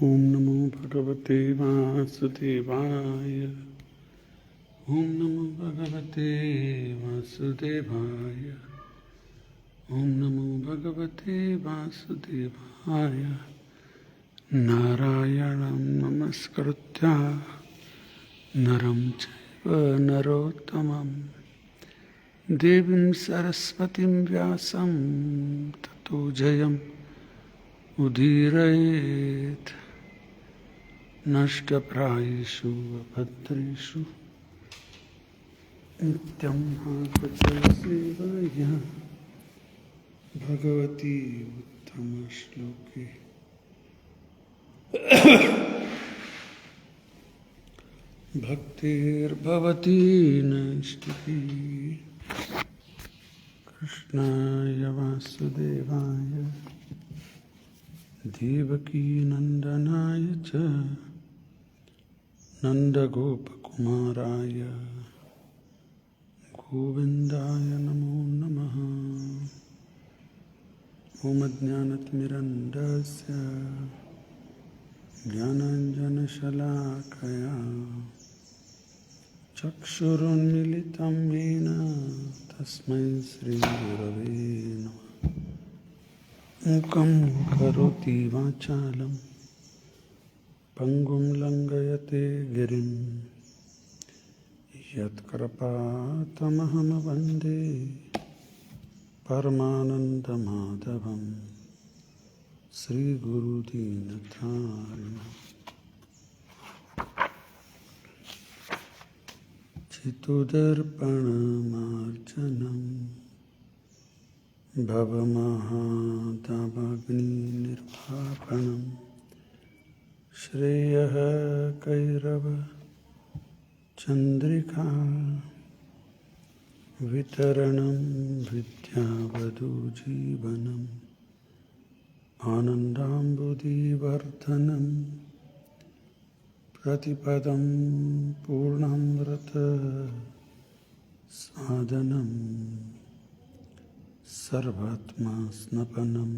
ओम नमो भगवते वासुदेवाय। ओम नमो भगवते वासुदेवाय। ओम नमो भगवते वासुदेवाय। नारायणं नमस्कृत्य नरं चैव नरोत्तमं देवीं सरस्वतीं व्यासं ततो जयम् उदीरयेत्। नष्टप्रायेषु अभद्रेषु नित्यं भागवतसेवया भगवती उत्तमश्लोके भक्तिर्भवती नैष्टिकी। कृष्णाय वासुदेवाय देवकी नंदनाय च नन्दगोपकुमाराय गोविन्दाय नमो नमः। ॐ अज्ञानतिमिरन्धस्य ज्ञानाञ्जनशलाकया चक्षुरुन्मीलितं येन तस्मै श्रीगुरवे नमः। मूकं करोति वाचालं पंगुं लंघयते गिरिं यत्कृपातमहं वन्दे परमानन्दमाधवं श्रीगुरुदीनतारिणम्। चित्तदर्पणमार्जनं भवमहातापग्निनिर्वापणं श्रेयः कैरव चन्द्रिका वितरणं विद्यावधूजीवनम् आनन्दाम्बुधिवर्धनं प्रतिपदं पूर्णामृत साधनं सर्वात्मा स्नपनं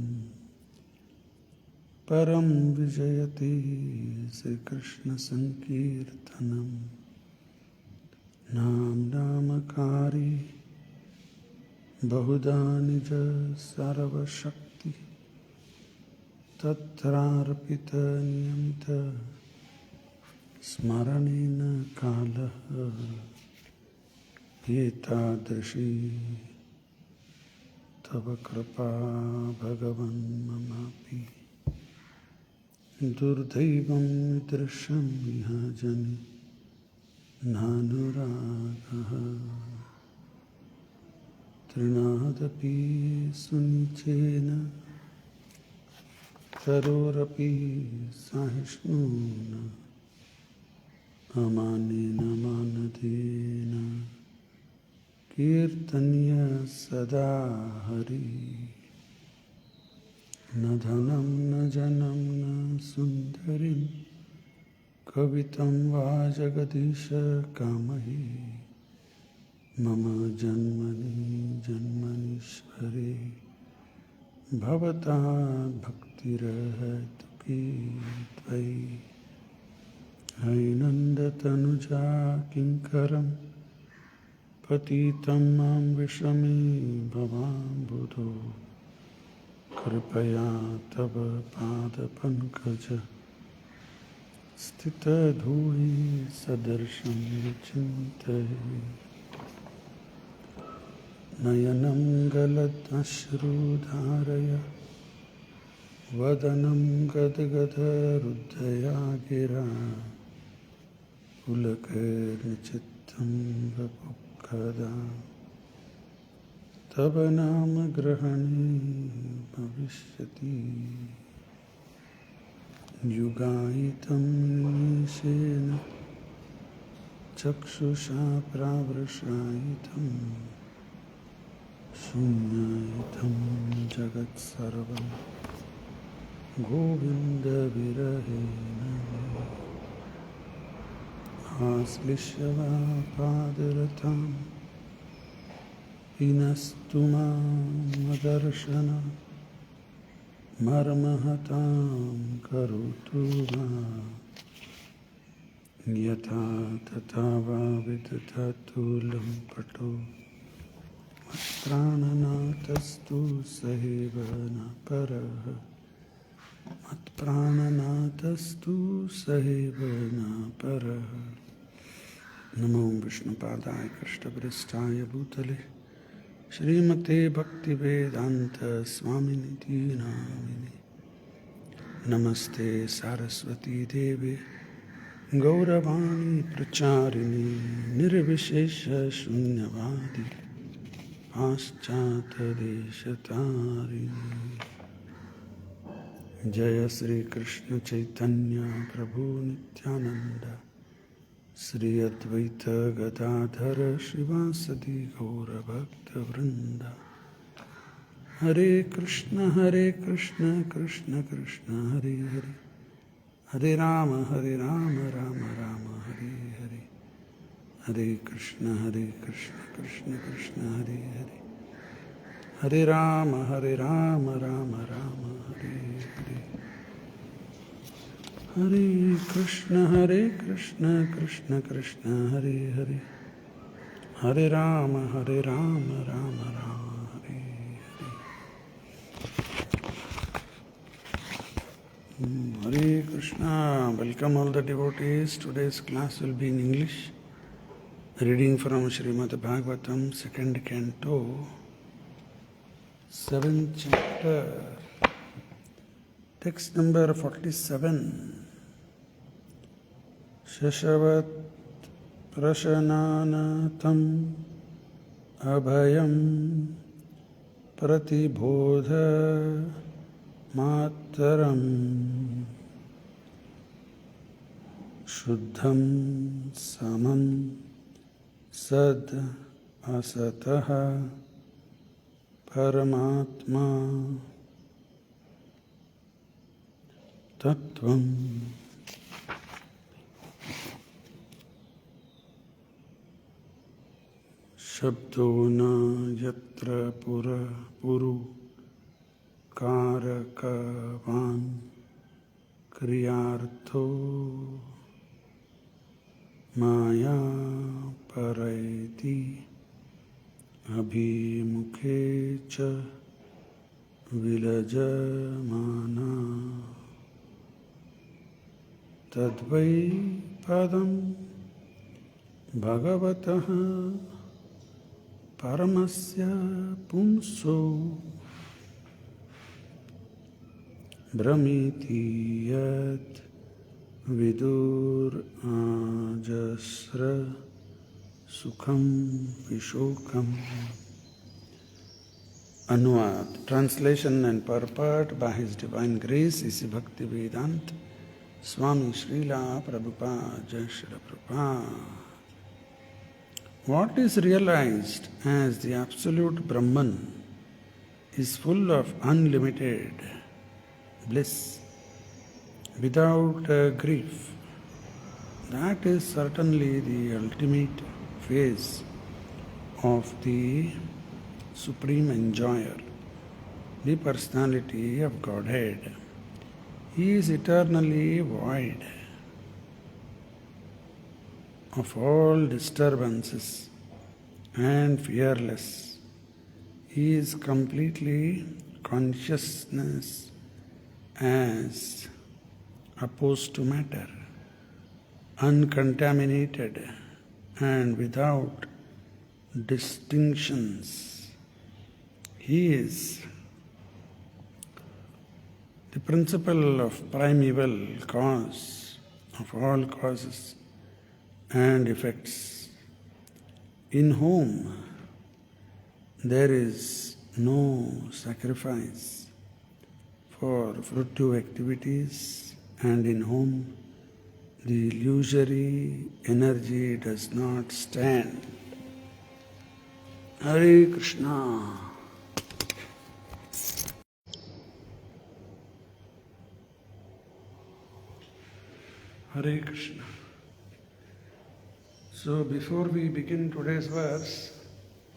परं विजयति श्रीकृष्ण संकीर्तनं। नाम नामकारी बहुधा निज सर्वशक्ति तत्रार्पित नियमित स्मरणेन कालः एतादृशी तव कृपा भगवन् ममापि दुर्दैवं दृश्यं इह जनि नानुरागः। तृणादपि सुनिचेन तरोरपि सहिष्णुना अमानेन मानदेन कीर्तनीय सदा हरि। न धनं न जनं न सुन्दरीं कवितं वा जगदीश कामहि मम जन्मनि जन्मनीश्वरे भवता भक्तिरहतुकी त्वयि। हैनन्दतनुजा किङ्करं पतितं मां विषमे भवाम्बुधो कृपया तव पादपङ्कज स्थितधूलि सदर्शं विचिन्तये। नयनं गलदश्रुधारय वदनं गदगदहृदया गिरा पुलकैर्चित्तं वपुःखदा तव नाम ग्रहणे भविष्यति। युगायितं निमेषेण चक्षुषा प्रावृषायितं शून्यायितं जगत्सर्वं गोविन्दविरहेण आश्लिष्य वा पादरतां हिनस्तु मामदर्शनं Marmahatam karotu ma yata tatava vidadatu lampato matprananatastu sahivana paraha matprananatastu sahivana paraha. Namo Vishnupadaya Krishnapristaya Bhutale Shrimate Bhaktivedanta Swaminiti Namini Namaste Saraswati Devi Gauravani Pracharini Nirvishesha Shunyavadi Paschata Deshatari. Jaya Sri Krishna Chaitanya Prabhu Nityananda Sri Advaita Gadadhara Shivasadi Gaura Bhakta Vrinda. Hare Krishna Krishna Krishna Hare Hare, Hare Rama Rama Rama Hare Hare, Hare Krishna Krishna Krishna Hare Hare, Hare Rama Rama Rama Hare Hare. Hare Krishna Krishna Krishna Hare Hare, Hare Rama Rama Rama Hare Hare. Hare Krishna. Welcome all the devotees. Today's class will be in English. Reading from Srimad Bhagavatam, 2nd Canto, 7th chapter, text number 47. Shashavat prashananatam abhayam pratibodha mataram shuddham samam sad asataha paramatma tattvam. Shabdona yatra pura puru karakavan kriyartho maya paraiti abhimukhe cha vilajamana tadvai padam bhagavataha Paramasya pumso brahmiti yat vidur ajasra sukham vishokam. Anuvad. Translation and purport by His Divine Grace is Bhaktivedanta Swami Srila Prabhupada. Jai Srila Prabhupada. What is realized as the absolute Brahman is full of unlimited bliss, without grief. That is certainly the ultimate phase of the Supreme Enjoyer, the Personality of Godhead. He is eternally void of all disturbances and fearless. He is completely consciousness as opposed to matter, uncontaminated and without distinctions. He is the principle of primeval cause of all causes and effects, in whom there is no sacrifice for fruitive activities and in whom the illusory energy does not stand. Hare Krishna. Hare Krishna. So before we begin today's verse,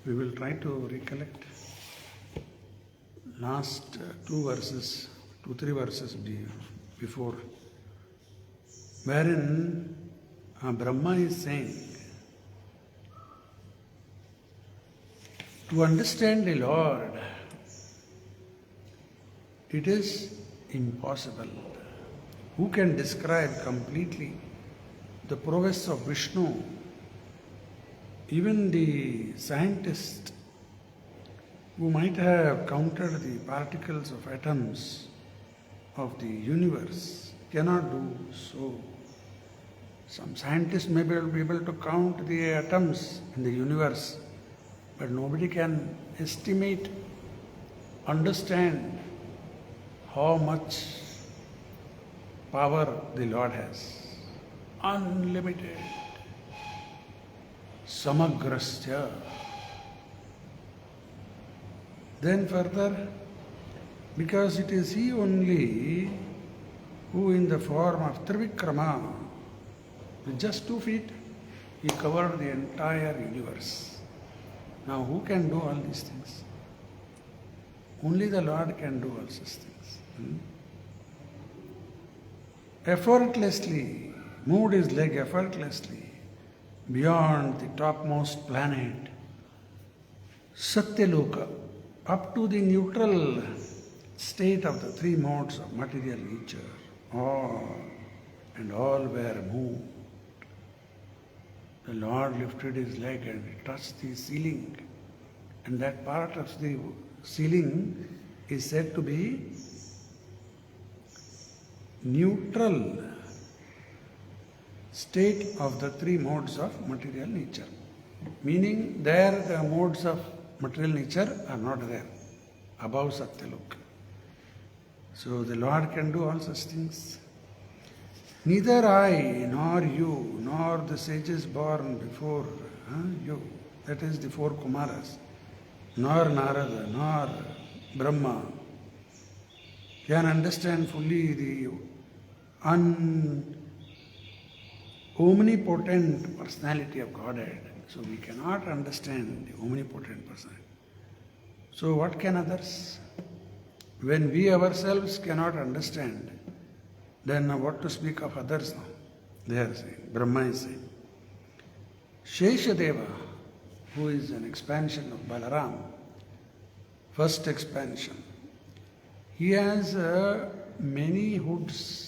we will try to recollect last two verses 2-3 verses before, wherein Brahma is saying, to understand the Lord, it is impossible. Who can describe completely the prowess of Vishnu? Even the scientist who might have counted the particles of atoms of the universe cannot do so. Some scientists may be able to count the atoms in the universe, but nobody can estimate, understand how much power the Lord has. Unlimited. Samagrastya. Then further, because it is He only who in the form of Trivikrama, with just 2 feet, He covered the entire universe. Now who can do all these things? Only the Lord can do all such things. Effortlessly, moved His leg effortlessly beyond the topmost planet, Satyaloka, up to the neutral state of the 3 modes of material nature. All were moved. The Lord lifted His leg and touched the ceiling, and that part of the ceiling is said to be neutral state of the 3 modes of material nature. Meaning there the modes of material nature are not there, above Satyaloka. So the Lord can do all such things. Neither I, nor you, nor the sages born before you, that is the 4 Kumaras, nor Narada, nor Brahma, can understand fully the omnipotent personality of Godhead. So we cannot understand the omnipotent personality. So what can others? When we ourselves cannot understand, then what to speak of others now? They are saying, Brahma is saying. Sheshadeva, who is an expansion of Balaram, first expansion, he has many hoods.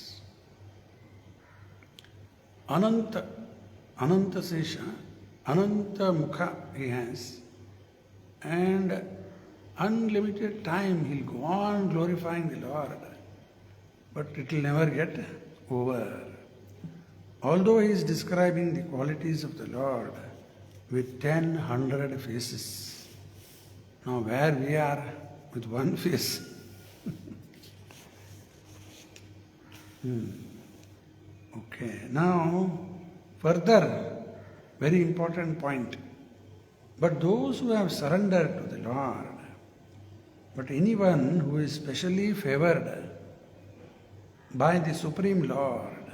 Ananta Sesha, Ananta Mukha he has, and unlimited time he'll go on glorifying the Lord, but it will never get over. Although he is describing the qualities of the Lord with 100 faces. Now where we are with 1 face. Okay, now further, very important point. But those who have surrendered to the Lord, but anyone who is specially favored by the Supreme Lord,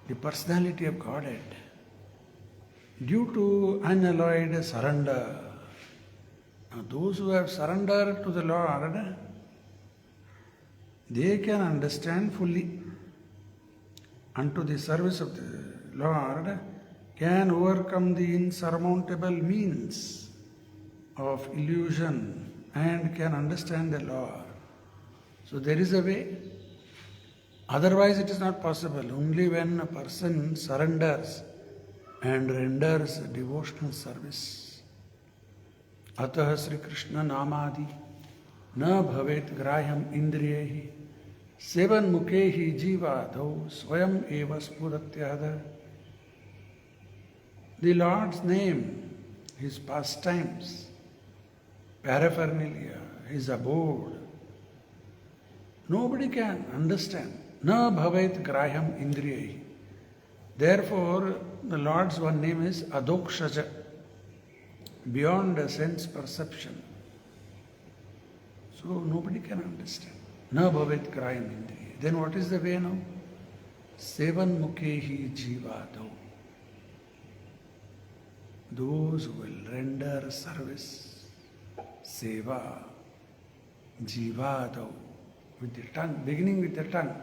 the personality of Godhead, due to unalloyed surrender. Now those who have surrendered to the Lord, they can understand fully unto the service of the Lord, can overcome the insurmountable means of illusion and can understand the Lord. So there is a way. Otherwise it is not possible. Only when a person surrenders and renders devotional service. Atah Sri Krishna Namadi na bhavet graham indriyehi sevan mukhehi jivadho swayam eva spuratyada. The Lord's name, His pastimes, paraphernalia, His abode, nobody can understand. Na bhavet graham indriyehi. Therefore, the Lord's one name is Adokshaja, beyond a sense perception. So nobody can understand. Na bhavet graham indriyehi. Then what is the way now? Sevan mukhehi jivadho. Those who will render service, seva, jivadho, with the tongue, beginning with the tongue.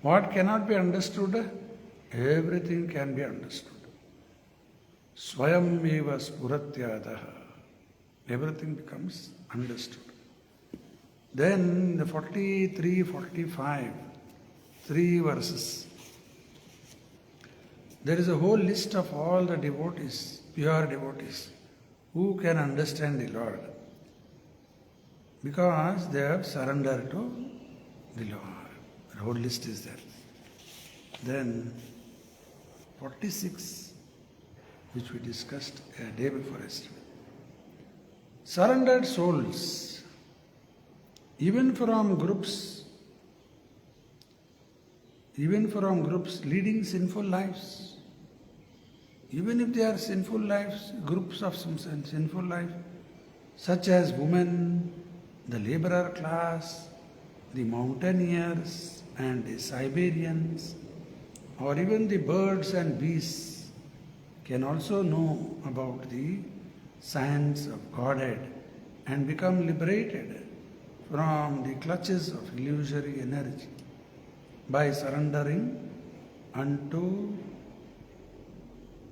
What cannot be understood? Everything can be understood. Swayam eva spuratyadaha. Everything becomes understood. Then the 43, 45, 3 verses. There is a whole list of all the devotees, pure devotees, who can understand the Lord. Because they have surrendered to the Lord. The whole list is there. Then 46, which we discussed a day before yesterday. Surrendered souls, even from groups leading sinful lives, even if they are sinful lives, groups of some sinful life, such as women, the laborer class, the mountaineers and the Siberians, or even the birds and beasts, can also know about the science of Godhead and become liberated from the clutches of illusory energy by surrendering unto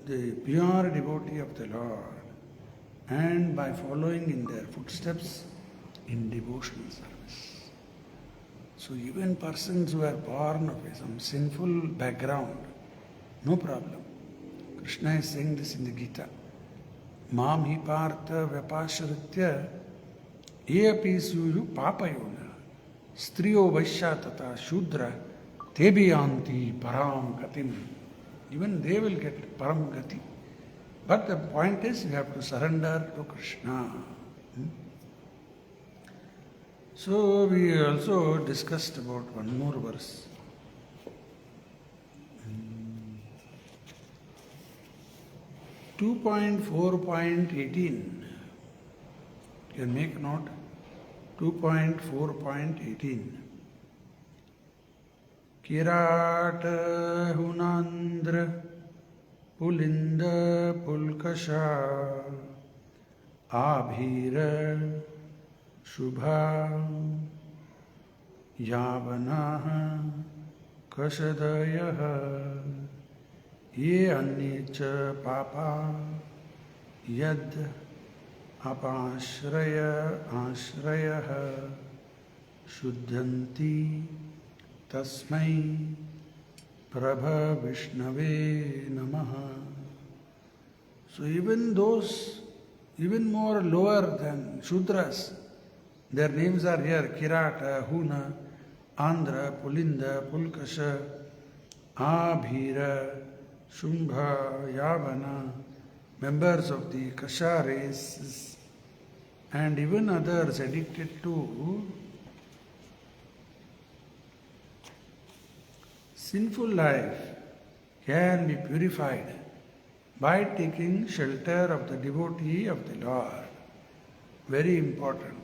the pure devotee of the Lord and by following in their footsteps in devotional service. So even persons who are born of some sinful background, no problem. Krishna is saying this in the Gita. Mam hi partha vyapashritya eapi suyu papayona striyo vaishya tata shudra tebiyanti param gatim. Even they will get param gati. But the point is, you have to surrender to Krishna. So we also discussed about one more verse. 2.4.18. You can make note. 2.4.18. Kirata hunandra pulinda pulkasha abhira shubha yavanaha kashadayaha ye anyecha papa yad apashraya ashrayaha shuddhanti tasmai prabha vishnave namaha. So even those, even more lower than Shudras, their names are here: Kirata, Huna, Andhra, Pulinda, Pulkasha, Abhira, Shumbha, Yavana, members of the Kasha races, and even others addicted to sinful life can be purified by taking shelter of the devotee of the Lord. Very important.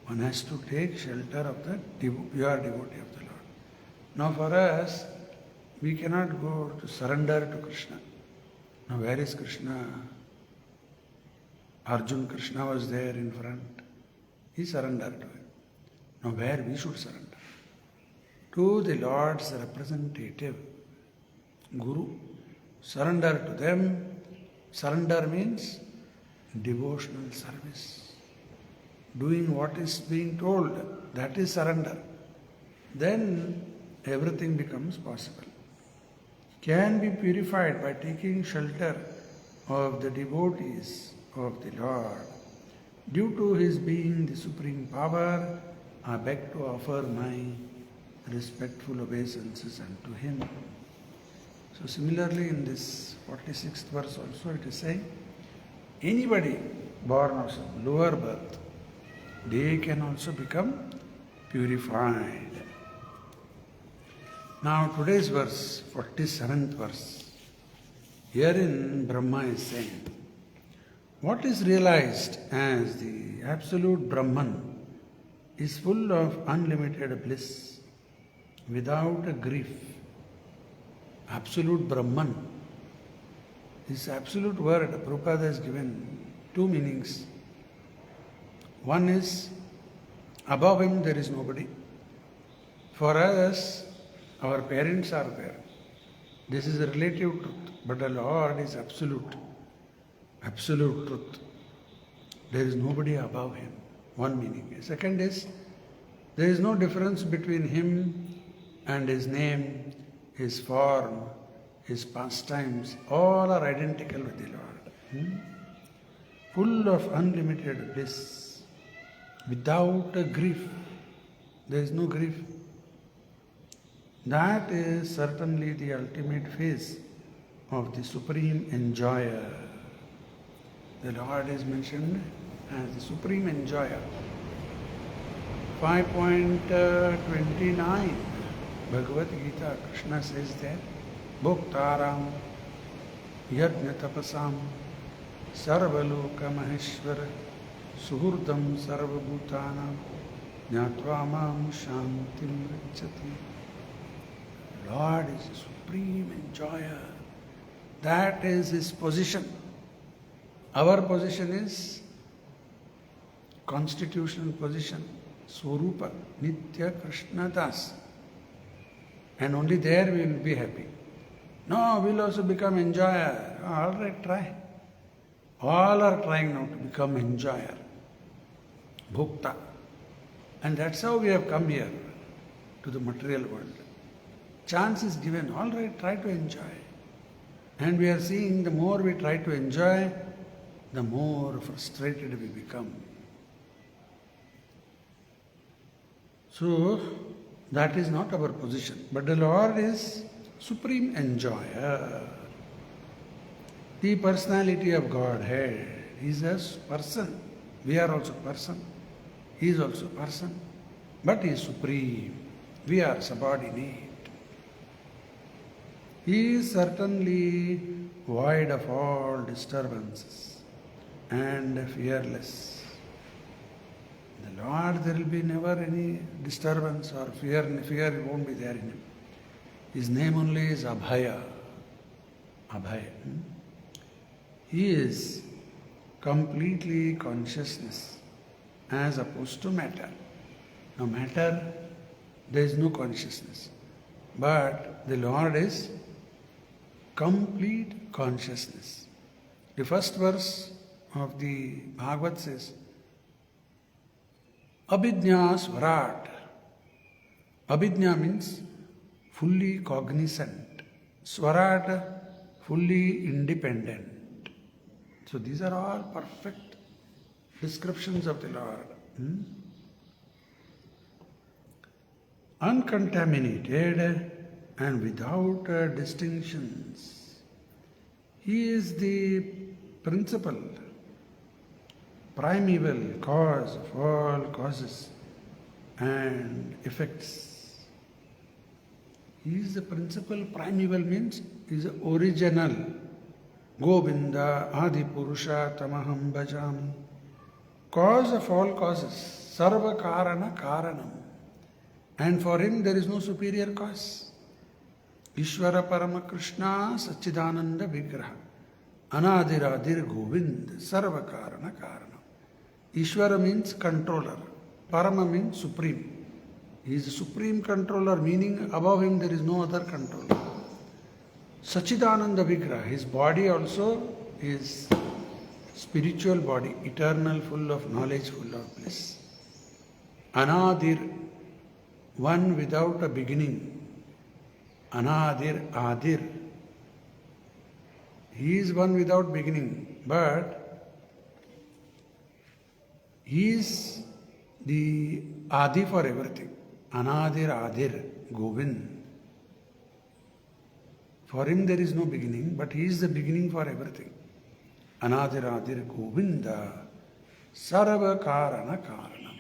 One has to take shelter of the pure devotee of the Lord. Now for us, we cannot go to surrender to Krishna. Now where is Krishna? Arjun, Krishna was there in front. He surrendered to him. Now where we should surrender? To the Lord's representative, Guru. Surrender to them. Surrender means devotional service. Doing what is being told, that is surrender. Then everything becomes possible. Can be purified by taking shelter of the devotees of the Lord. Due to His being the supreme power, I beg to offer my respectful obeisances unto Him. So similarly in this 46th verse also it is saying, anybody born of some lower birth, they can also become purified. Now today's verse, 47th verse, herein Brahma is saying, what is realized as the absolute Brahman is full of unlimited bliss, without a grief. Absolute Brahman. This absolute word, Prabhupada has given two meanings. One is Above him there is nobody. For us, our parents are there. This is a relative truth, but the Lord is absolute. Absolute truth. There is nobody above him. One meaning. Second is, there is no difference between him and his name, his form, his pastimes. All are identical with the Lord. Full of unlimited bliss, without a grief. There is no grief. That is certainly the ultimate phase of the supreme enjoyer. The Lord is mentioned as the supreme enjoyer. 5.29 Bhagavad Gita, Krishna says there, Bhoktaram Yajna Tapasam Sarvaloka Maheshwara Suhurdam Sarvabhutanam Jnatva Mam Shantim Ricchati. Lord is the supreme enjoyer. That is his position. Our position is constitutional position, Swarupa, Nitya Krishna Das. And only there we will be happy. No, we will also become enjoyer. All right, try. All are trying now to become enjoyer, bhokta. And that's how we have come here to the material world. Chance is given, all right, try to enjoy. And we are seeing the more we try to enjoy, the more frustrated we become. So, that is not our position. But the Lord is supreme enjoyer. The personality of Godhead is a person. We are also person. He is also person. But He is supreme. We are subordinate. He is certainly void of all disturbances and fearless. The Lord, there will be never any disturbance or fear won't be there in Him. His name only is Abhaya. Abhaya. He is completely consciousness as opposed to matter. Now matter, there is no consciousness. But the Lord is complete consciousness. The first verse of the Bhagavad says, Abhijñā Swarat. Abhijñā means fully cognizant. Swarat, fully independent. So these are all perfect descriptions of the Lord. Uncontaminated and without distinctions. He is the principal, primeval cause of all causes and effects. He is the principal. Primeval means he is original. Govinda Adi Purusha Tamaham Bhajami. Cause of all causes. Sarva Karana Karanam. And for him there is no superior cause. Ishvara Parama Krishna Sachidananda Vigraha. Anadiradir Govind Sarva Karana Karanam. Ishvara means controller. Parama means supreme. He is the supreme controller, meaning above him there is no other controller. Sachidananda Vigraha, his body also is spiritual body, eternal, full of knowledge, full of bliss. Anadir, one without a beginning. Anadir, Adir. He is one without beginning, but he is the Adi for everything. Anadir, Adir, Govind. For him there is no beginning, but he is the beginning for everything. Anadir, Adir, Govinda, Sarva Karana Karanam.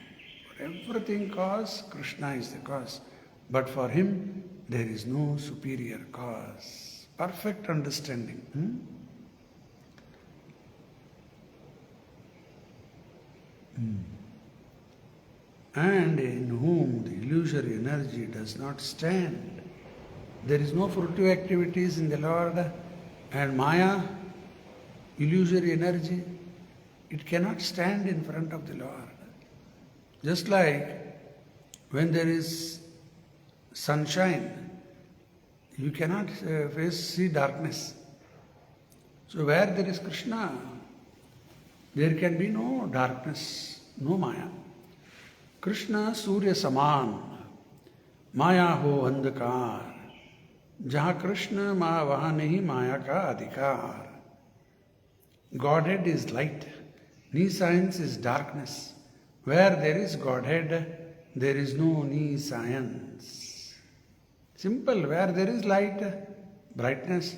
For everything cause, Krishna is the cause. But for him, there is no superior cause. Perfect understanding. And in whom the illusory energy does not stand. There is no fruitive activities in the Lord, and Maya, illusory energy, it cannot stand in front of the Lord. Just like when there is sunshine, you cannot see darkness. So where there is Krishna, there can be no darkness, no Maya. Krishna Surya Saman, Maya ho andhakar. Jahan Krishna wahan nahi Maya ka adhikar. Godhead is light. Nescience is darkness. Where there is Godhead, there is no nescience. Simple. Where there is light, brightness,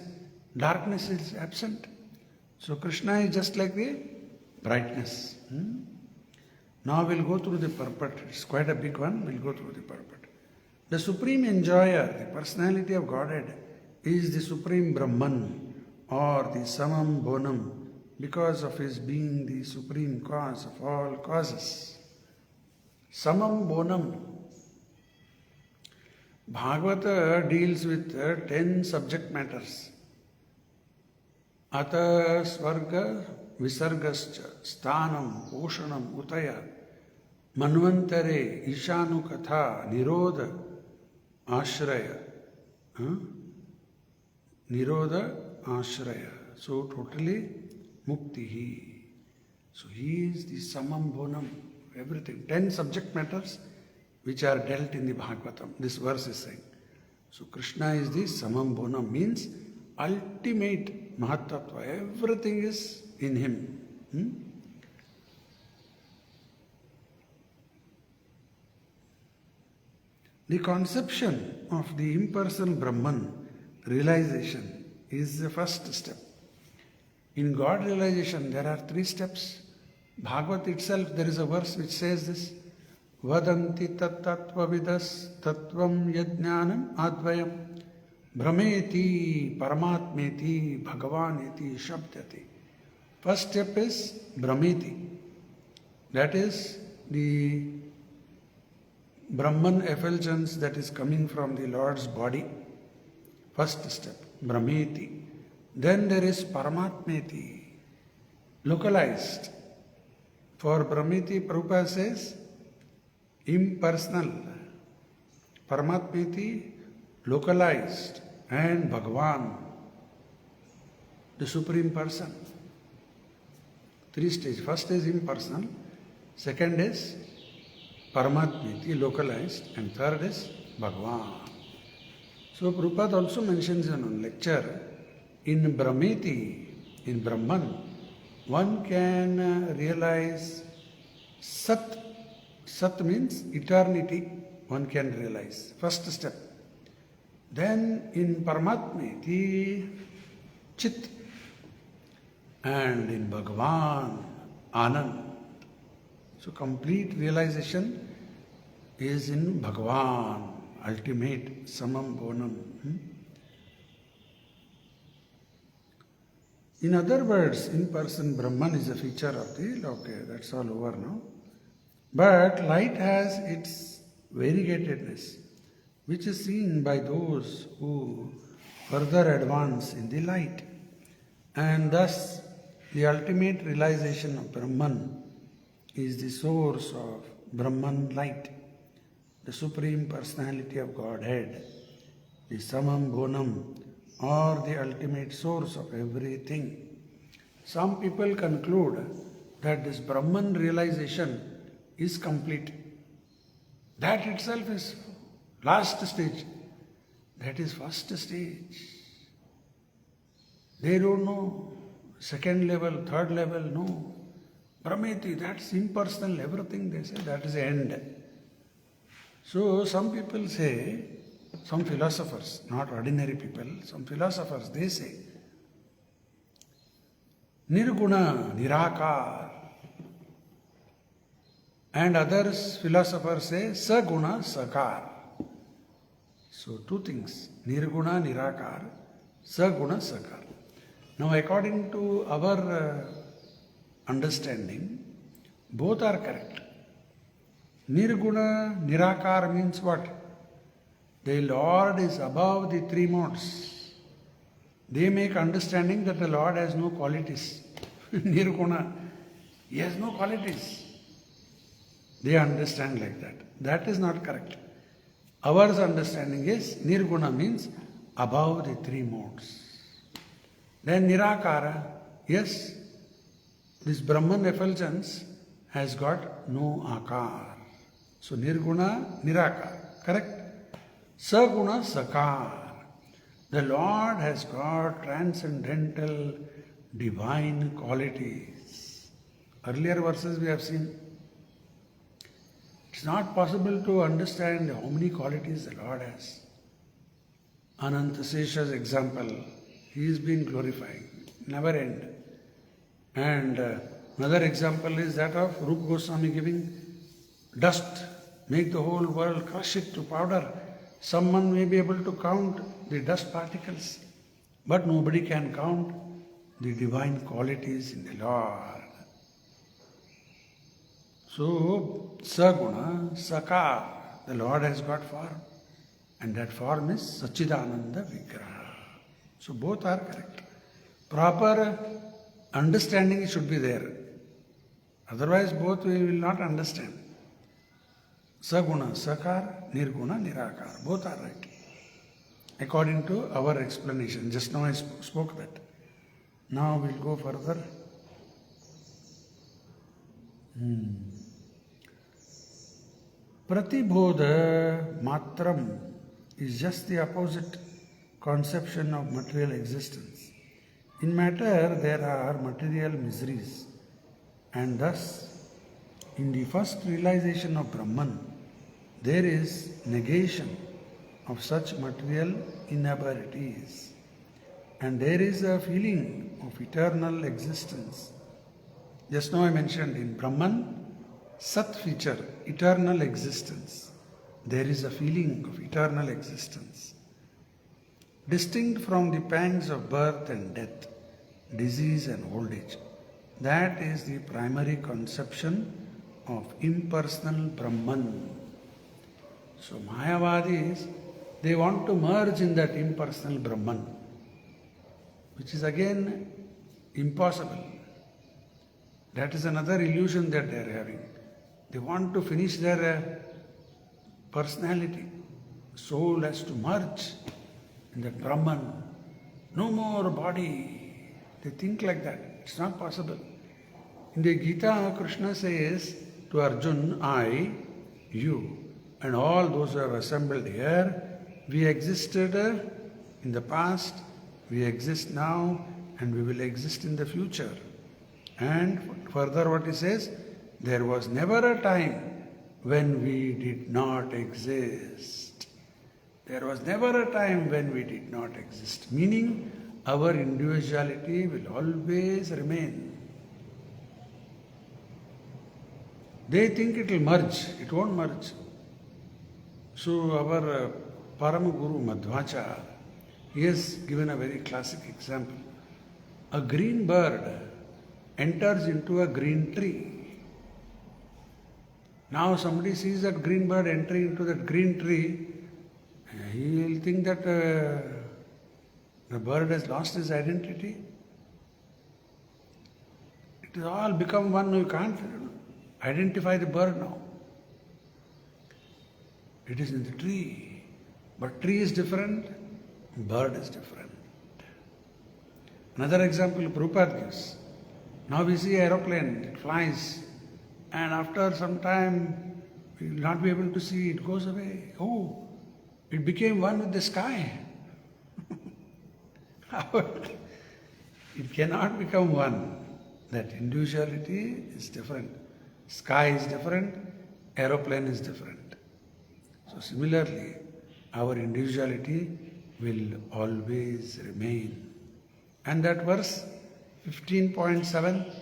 darkness is absent. So Krishna is just like the brightness. Now we'll go through the purport. It's quite a big one. We'll go through the purport. The supreme enjoyer, the personality of Godhead, is the supreme Brahman or the Samam Bonam because of his being the supreme cause of all causes. Samam Bonam. Bhagavata deals with 10 subject matters. Ata Svarga Visargascha Sthanam Poshanam Utaya Manvantare Ishanu Katha Nirodha Ashraya. Nirodha Ashraya. So totally Muktihi. So he is the Samam Bonam, everything. 10 subject matters which are dealt in the Bhagavatam. This verse is saying. So Krishna is the Samam Bonam, means ultimate Mahatattva. Everything is in him. The conception of the impersonal Brahman realization is the first step. In God realization, there are 3 steps. Bhagavad itself, there is a verse which says this. Vadanti tattva vidas tattvam yajnanam advayam brahmeti paramatmeti bhagavaneti shabdati. First step is brahmeti. That is the Brahman effulgence that is coming from the Lord's body. First step, brahmeti. Then there is paramatmeti, localized. For brahmeti, Prabhupada says, impersonal. Paramatmeti, localized. And Bhagavan, the Supreme Person. 3 stages. First is impersonal. Second is Paramatmeti, localized. And third is Bhagavan. So Prabhupada also mentions in a lecture, in Brahmeti, in Brahman, one can realize Sat. Sat means eternity, one can realize. First step. Then in Paramatmeti, Chit. And in Bhagavan, Anand. So complete realization is in Bhagavan, ultimate Samam Bonam. In other words, in-person Brahman is a feature of the, okay, that's all over now. But light has its variegatedness, which is seen by those who further advance in the light. And thus, the ultimate realization of Brahman is the source of Brahman light, the Supreme Personality of Godhead, the Samam Bonam, or the ultimate source of everything. Some people conclude that this Brahman realization is complete. That itself is last stage. That is first stage. They don't know. Second level, third level, no. Brahmeti, that's impersonal, everything they say, that is the end. So some people say, some philosophers, not ordinary people, some philosophers, they say, Nirguna, Nirakar. And others, philosophers say, Saguna, Sakar. So 2 things, Nirguna, Nirakar, Saguna, Sakar. Now according to our understanding, both are correct. Nirguna, Nirakar means what? The Lord is above the 3 modes. They make understanding that the Lord has no qualities. Nirguna, he has no qualities. They understand like that. That is not correct. Our understanding is Nirguna means above the three modes. Then Nirakara, yes, this Brahman effulgence has got no akar. So Nirguna, Nirakara, correct? Saguna, Sakar. The Lord has got transcendental divine qualities. Earlier verses we have seen. It's not possible to understand how many qualities the Lord has. Ananta Sesha's example, he is being glorifying, never end. And another example is that of Rupa Goswami giving dust, make the whole world, crush it to powder. Someone may be able to count the dust particles, but nobody can count the divine qualities in the Lord. So, Saguna, Sakar, the Lord has got form, and that form is Sachidananda Vigraha. So both are correct. Proper understanding should be there. Otherwise both we will not understand. Saguna, Sakar, Nirguna, Nirakar. Both are right. According to our explanation. Just now I spoke that. Now we'll go further. Pratibodha matram is just the opposite conception of material existence. In matter there are material miseries, and thus in the first realization of Brahman there is negation of such material inabilities, and there is a feeling of eternal existence. Just now I mentioned in Brahman, Sat feature, eternal existence. There is a feeling of eternal existence. Distinct from the pangs of birth and death, disease and old age. That is the primary conception of impersonal Brahman. So Mayavadis, they want to merge in that impersonal Brahman, which is again impossible. That is another illusion that they are having. They want to finish their personality. Soul has to merge in that Brahman. No more body. They think like that. It's not possible. In the Gita, Krishna says to Arjun, I, you, and all those who have assembled here, we existed in the past, we exist now, and we will exist in the future. And further what he says, there was never a time when we did not exist. There was never a time when we did not exist. Meaning, our individuality will always remain. They think it will merge. It won't merge. So our Parama Guru Madhvacharya, he has given a very classic example. A green bird enters into a green tree. Now somebody sees that green bird entering into that green tree, he will think that the bird has lost his identity. It has all become one. You can't identify the bird now. It is in the tree. But tree is different, bird is different. Another example Prabhupada gives. Now we see aeroplane, it flies, and after some time we will not be able to see, it goes away. Oh, it became one with the sky. It cannot become one. That individuality is different. Sky is different, aeroplane is different. So similarly, our individuality will always remain. And that verse 15.7,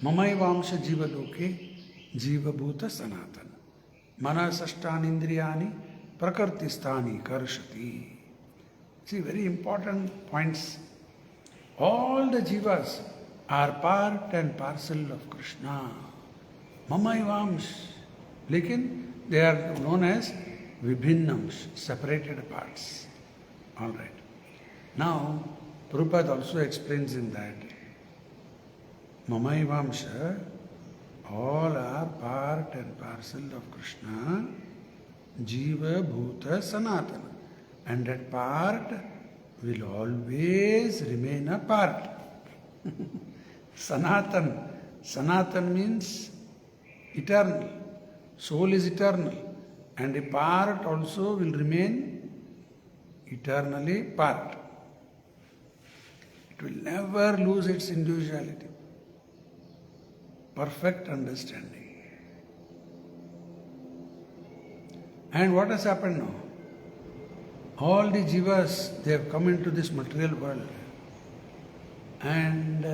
Mamaivamsha jiva loke jiva bhuta sanatana manasashtani indriyani prakartistani karshati. See, very important points. All the jivas are part and parcel of Krishna. Mamaivamsh. Lekin they are known as vibhinnamsh, separated parts. All right. Now, Prabhupada also explains in that Mamaivamsha, All are part and parcel of Krishna, Jiva, Bhuta, Sanatana. And that part will always remain a part. Sanatan. Sanatan means eternal. Soul is eternal. And a part also will remain eternally part. It will never lose its individuality. Perfect understanding. And what has happened now? All the jivas, they have come into this material world and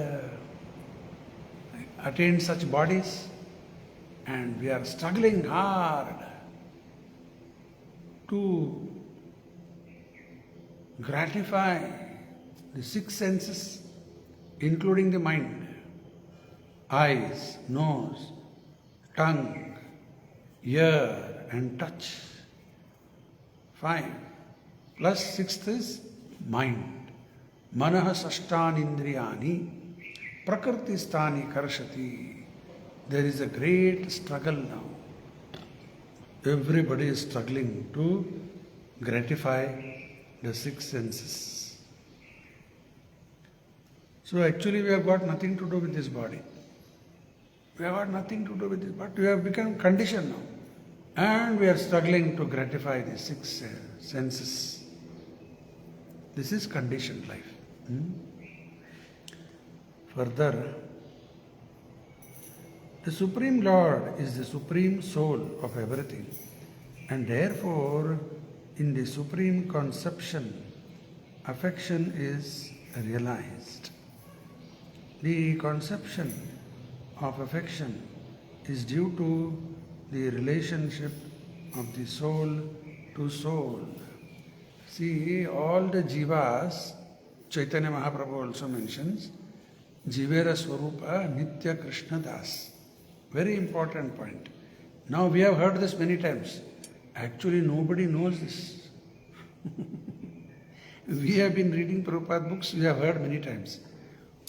attained such bodies, and we are struggling hard to gratify the six senses, including the mind. Eyes, nose, tongue, ear and touch. 5. Plus sixth is mind. Manaha sashtani indriyani prakriti sthani karshati. There is a great struggle now. Everybody is struggling to gratify the six senses. So actually we have got nothing to do with this body. We have got nothing to do with this, but we have become conditioned now. And we are struggling to gratify the six senses. This is conditioned life. Further, the Supreme Lord is the Supreme Soul of everything. And therefore, in the Supreme Conception, affection is realized. The conception of affection is due to the relationship of the soul to soul. See, all the jivas, Chaitanya Mahaprabhu also mentions, Jivera Swarupa Nitya Krishna Das. Very important point. Now we have heard this many times. Actually nobody knows this. We have been reading Prabhupada books, we have heard many times.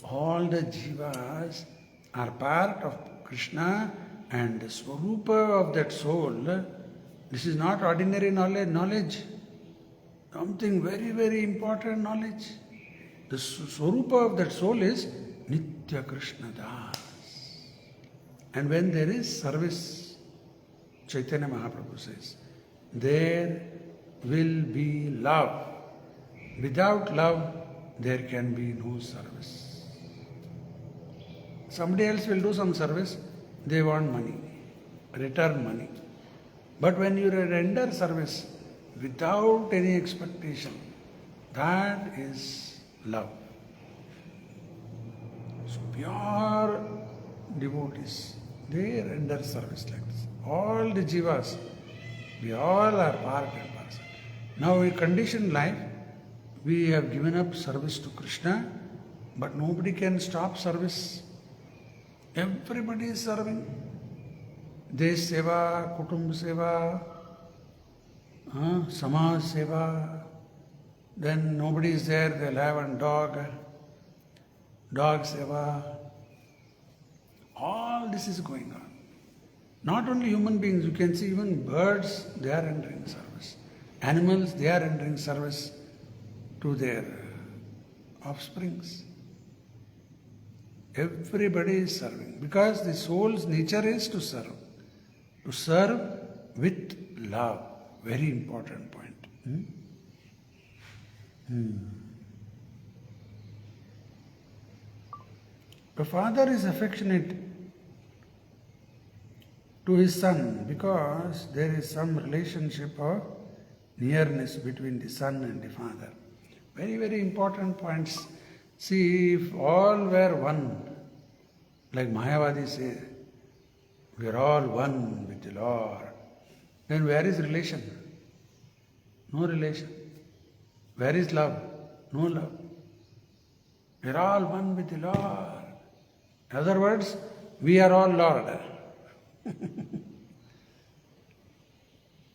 All the jivas are part of Krishna and the Swarupa of that soul. This is not ordinary knowledge. Something very, very important knowledge. The Swarupa of that soul is Nitya Krishna Das. And when there is service, Chaitanya Mahaprabhu says, there will be love. Without love, there can be no service. Somebody else will do some service, they want money, return money. But when you render service without any expectation, that is love. So pure devotees, they render service like this. All the jivas, we all are part and parcel. Now in conditioned life, we have given up service to Krishna, but nobody can stop service. Everybody is serving. Desh seva, kutumb seva, samaj seva. Then nobody is there, they'll have a dog seva. All this is going on. Not only human beings, you can see even birds, they are rendering service. Animals, they are rendering service to their offsprings. Everybody is serving because the soul's nature is to serve. To serve with love. Very important point. The father is affectionate to his son because there is some relationship of nearness between the son and the father. Very, very important points. See, if all were one, like Mayavadi say, we are all one with the Lord, then where is relation? No relation. Where is love? No love. We are all one with the Lord. In other words, we are all Lord.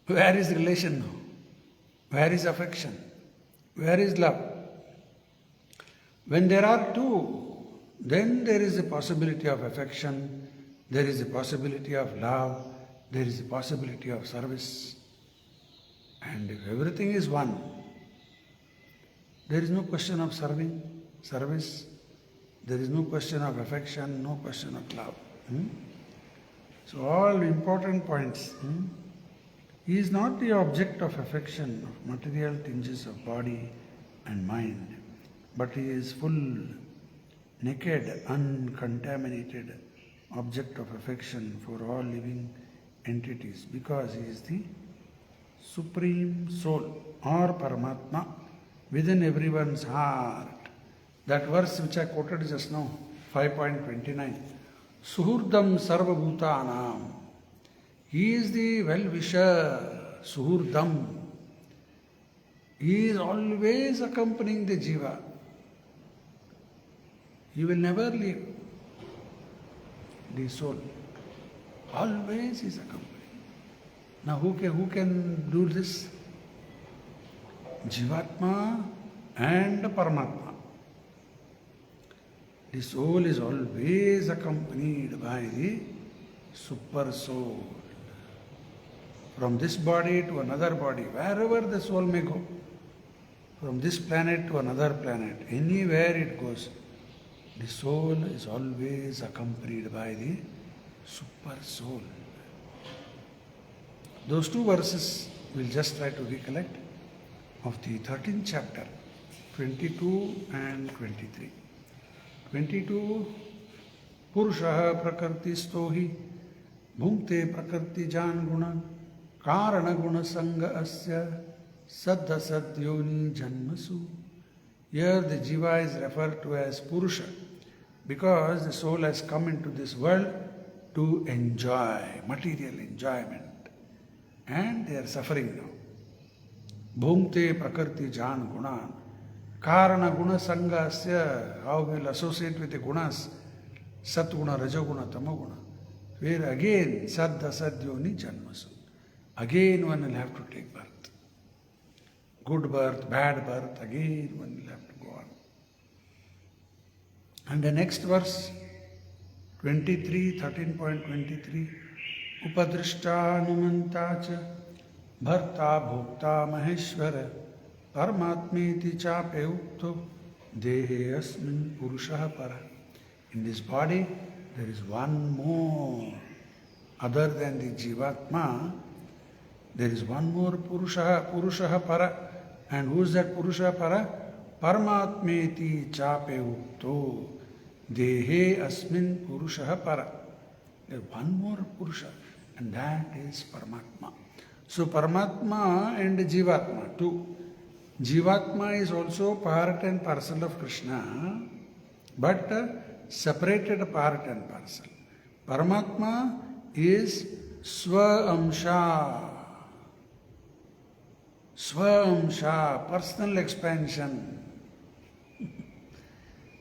Where is relation now? Where is affection? Where is love? When there are two, then there is a possibility of affection There is a possibility of love, there is a possibility of service. And if everything is one, there is no question of service, there is no question of affection, no question of love. So all important points. He is not the object of affection, of material tinges of body and mind, but he is full, naked, uncontaminated object of affection for all living entities, because he is the Supreme Soul or Paramatma within everyone's heart. That verse which I quoted just now, 5.29, Suhurdam Sarvabhutanam. He is the well-wisher, Suhurdam. He is always accompanying the Jiva. He will never leave the soul. Always is accompanying. Now who can do this? Jivatma and Paramatma. The soul is always accompanied by the super soul. From this body to another body, wherever the soul may go, from this planet to another planet, anywhere it goes, the soul is always accompanied by the super soul. Those two verses we'll just try to recollect of the 13th chapter, 22 and 23. 22, Purushaha Prakrtisto hi bhungte prakrti jan guna karana guna sanga asya saddha sadyoni janmasu. Here the Jiva is referred to as Purusha because the soul has come into this world to enjoy material enjoyment, and they are suffering now. Bhungte prakrti jan gunan karana guna sanga asya. How we will associate with the gunas, sat guna, rajoguna, tamoguna, where again saddha sadyoni janmasu. Again one will have to take birth. Good birth, bad birth, again one will have to go on. And the next verse, 23, 13.23, Upadrishtanumantacha bharta bhokta maheshwara paramatmeti chape ukto dehe asmin purushaha para. In this body there is one more, other than the Jivatma, there is one more Purushaha para. And who is that Purusha para? Paramatmeti chape ukto dehe asmin Purushaha para. There is one more Purusha, and that is Paramatma. So Paramatma and Jivatma too. Jivatma is also part and parcel of Krishna, but separated part and parcel. Paramatma is Swa-amsha. Swa-amsha, personal expansion.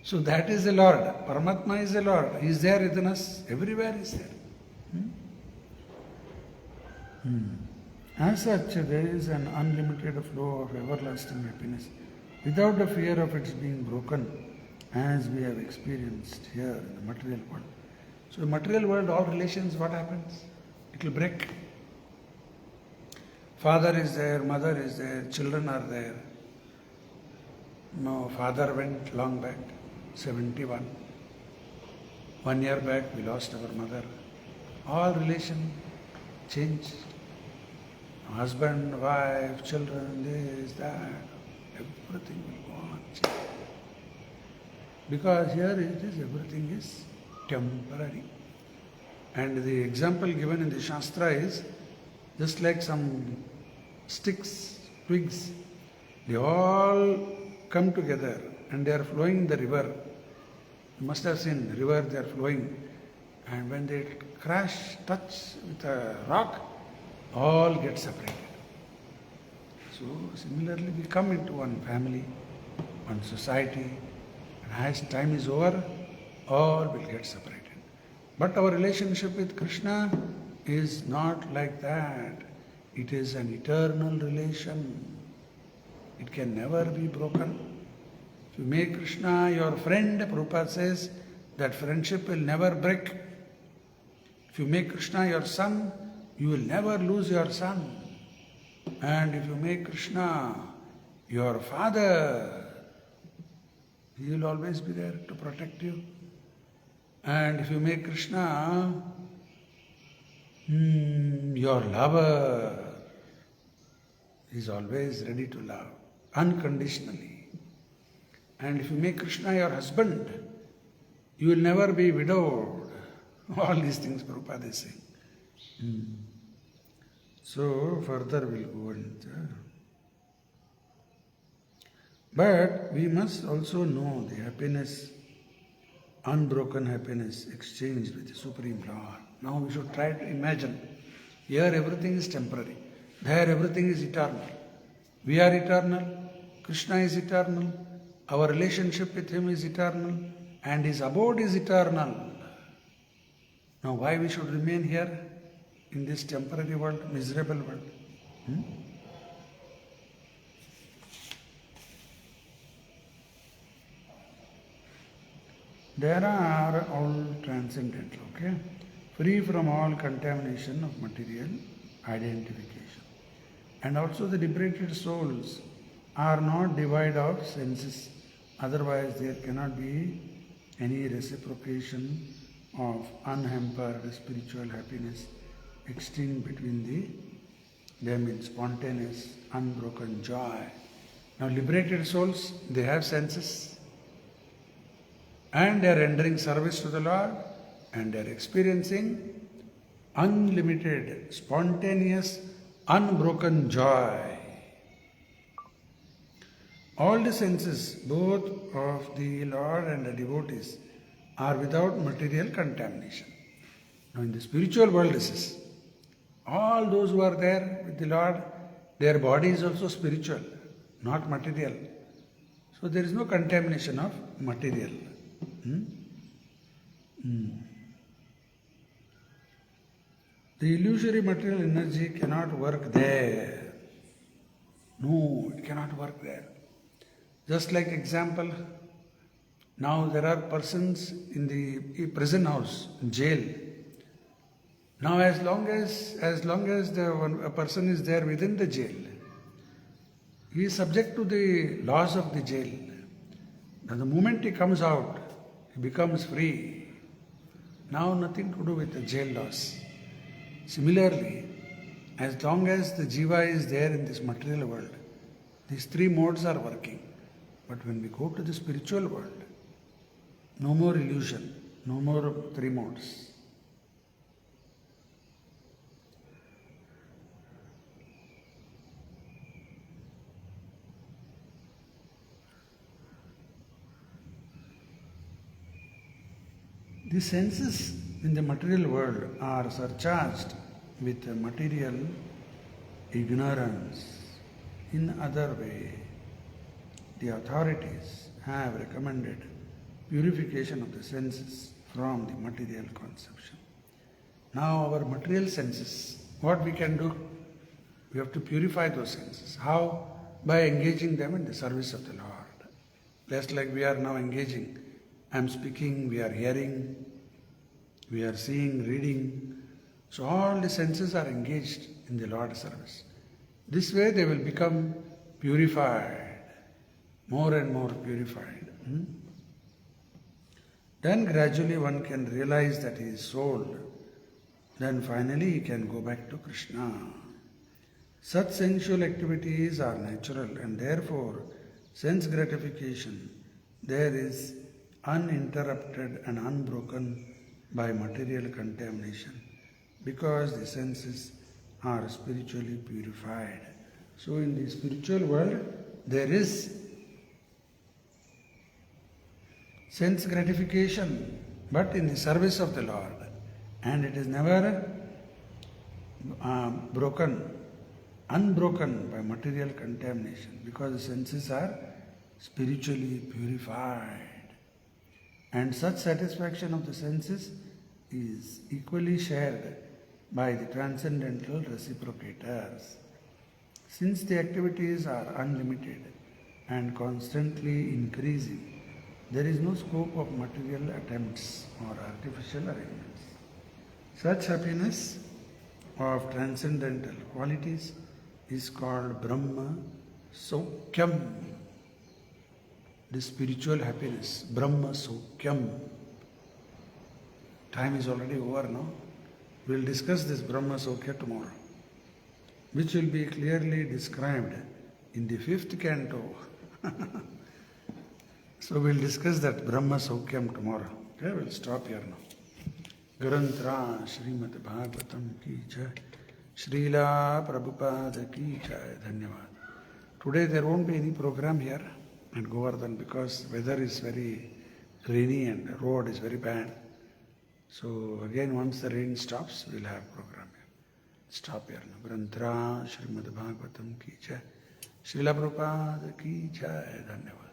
So that is the Lord. Paramatma is the Lord. He is there within us. Everywhere He is there. As such, there is an unlimited flow of everlasting happiness without the fear of its being broken, as we have experienced here in the material world. So in the material world, all relations, what happens? It will break. Father is there, mother is there, children are there. No, father went long back, 71. 1 year back we lost our mother. All relation changed. Husband, wife, children, this, that, everything will go on change. Because here it is, everything is temporary. And the example given in the Shastra is just like some sticks, twigs, they all come together and they are flowing in the river. You must have seen the river, they are flowing. And when they crash, touch with a rock, all get separated. So similarly we come into one family, one society, and as time is over, all will get separated. But our relationship with Krishna is not like that. It is an eternal relation. It can never be broken. If you make Krishna your friend, Prabhupada says, that friendship will never break. If you make Krishna your son, you will never lose your son. And if you make Krishna your father, he will always be there to protect you. And if you make Krishna your lover, he is always ready to love, unconditionally. And if you make Krishna your husband, you will never be widowed. All these things Prabhupada is saying. So further we'll go into. But we must also know the happiness, unbroken happiness exchanged with the Supreme Lord. Now we should try to imagine. Here everything is temporary. There everything is eternal. We are eternal. Krishna is eternal. Our relationship with him is eternal. And his abode is eternal. Now why we should remain here in this temporary world, miserable world? There are all transcendental, okay? Free from all contamination of material identification. And also the liberated souls are not devoid of senses. Otherwise there cannot be any reciprocation of unhampered spiritual happiness extinct between them in spontaneous, unbroken joy. Now liberated souls, they have senses and they are rendering service to the Lord and they are experiencing unlimited, spontaneous, unbroken joy. All the senses, both of the Lord and the devotees, are without material contamination. Now in the spiritual world this is. All those who are there with the Lord, their body is also spiritual, not material. So there is no contamination of material. The illusory material energy cannot work there. No, it cannot work there. Just like example, now there are persons in the prison house, in jail. Now as long as a person is there within the jail, he is subject to the laws of the jail. Now the moment he comes out, he becomes free. Now nothing to do with the jail laws. Similarly, as long as the jiva is there in this material world, these three modes are working. But when we go to the spiritual world, no more illusion, no more three modes. The senses in the material world are surcharged with material ignorance. In other way, the authorities have recommended purification of the senses from the material conception. Now our material senses, what we can do? We have to purify those senses. How? By engaging them in the service of the Lord. Just like we are now engaging. I am speaking, we are hearing, we are seeing, reading. So all the senses are engaged in the Lord's service. This way they will become purified, more and more purified. Then gradually one can realize that he is soul. Then finally he can go back to Krishna. Such sensual activities are natural and therefore sense gratification there is uninterrupted and unbroken by material contamination because the senses are spiritually purified. So in the spiritual world there is sense gratification but in the service of the Lord, and it is never unbroken by material contamination because the senses are spiritually purified. And such satisfaction of the senses is equally shared by the transcendental reciprocators. Since the activities are unlimited and constantly increasing, there is no scope of material attempts or artificial arrangements. Such happiness of transcendental qualities is called Brahma Saukyam. The spiritual happiness, Brahma Saukyam. Time is already over now. We'll discuss this Brahma Saukya tomorrow, which will be clearly described in the 5th canto. So we'll discuss that Brahma Saukyam tomorrow. Okay, we'll stop here now. Grantra Srimad Bhagavatam ki jai. Srila Prabhupada ki jai. Dhanyavad. Today there won't be any program here at Govardhan because weather is very rainy and the road is very bad. So again, once the rain stops, we'll have program here. Stop here now. Grantra Srimad Bhagavatam ki jai. Srila Prabhupada ki jai. Dhanyavad.